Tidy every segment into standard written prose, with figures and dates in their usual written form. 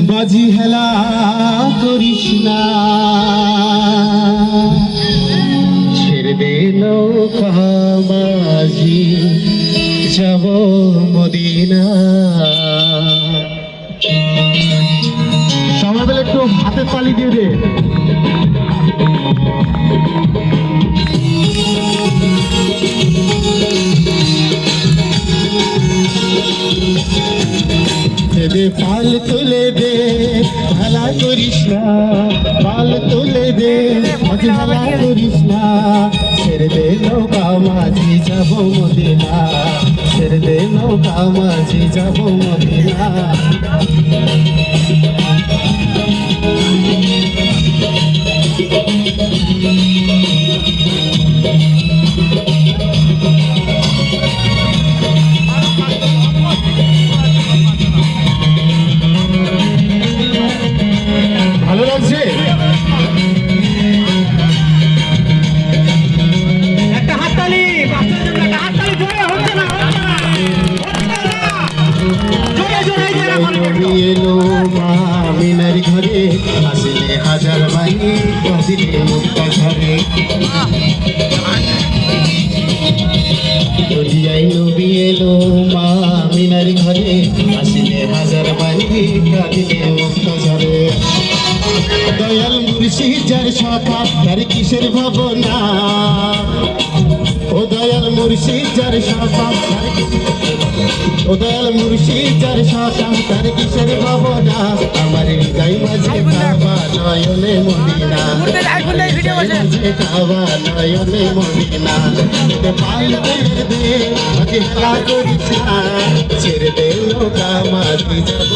বাজি হেলা করিস না, ছেড়ে দে নৌকা মাঝি যাব মদিনা। সবাই মিলে একটু হাতের তালি দিয়ে দে। পাল তুলে দে, হেলা করিস না, পাল তুলে দে, হেলা করিস না, ছেড়ে দে নৌকা মাঝি যাব মদিনা, ছেড়ে দে নৌকা মাঝি যাব মদিনা। ভালো লাগছে? একটা হাততালি, একটা হাততালি জোরে হচ্ছে না, এলো মা মিনার ঘরে, আসলে হাজার বাণী দিলে মুক্তা ঝরে। দুনিয়ায় নবী এলো মা মিনার ঘরে, আসলে হাজার বাণী দিলে মুক্তা ঝরে। দয়াল মুর্শিদ যার সখা তার কিসের ভাবনা, ও দয়াল মুর্শিদ যার সখা, ও দয়াল মুর্শিদ যার সখা তার কিসের ভাবনা। আমার হৃদয় মাঝে কাবা নয়নে মদিনা, মাঝে কাবা নয়নে মদিনা। পাল তুলে দে, মাঝে হেলা করিস না, ছেড়ে দে নৌকা মাঝি যাব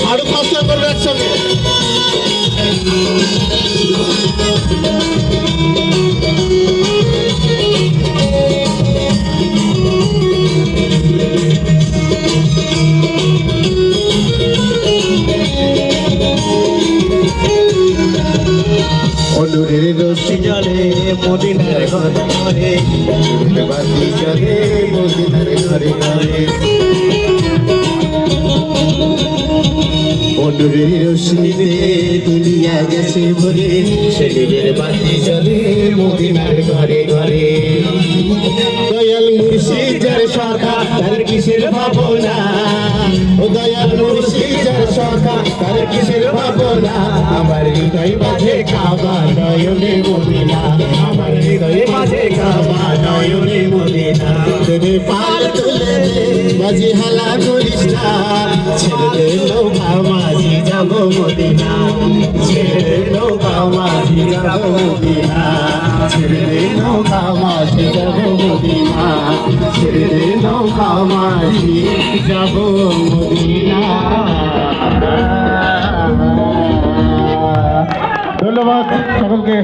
সাড়ে পাঁচটা করবে একসঙ্গে। অনুরের রশি জলে মদিনার ঘরে ঘরে, বাতি জলে মদিনার ঘরে ঘরে। অনুরের রশ্মিতে দুনিয়া গেছে ভরে, শরীরের বাতি জলে মদিনার ঘরে ঘরে। দয়াল মুর্শিদ যার সখা তার কিসের ভাবনা, ও দয়াল মুর্শিদ যার সখা তার কিসের ভাবনা। আমার হৃদয় মাঝে কাবা নয়নে মদিনা, আমার হৃদয় মাঝে কাবা নয়নে মদিনা। তোরে পাল তুলে দে, বাজি হেলা করিস না, ছেড়ে দে নৌকা মাঝি যাব মদিনা, ছেড়ে দে নৌকা মাঝি যাব মদিনা, ছেড়ে দে নৌকা মাঝি যাব মদিনা, ছেড়ে দে নৌকা মাঝি যাব মদিনা। ধন্যবাদ সকলকে।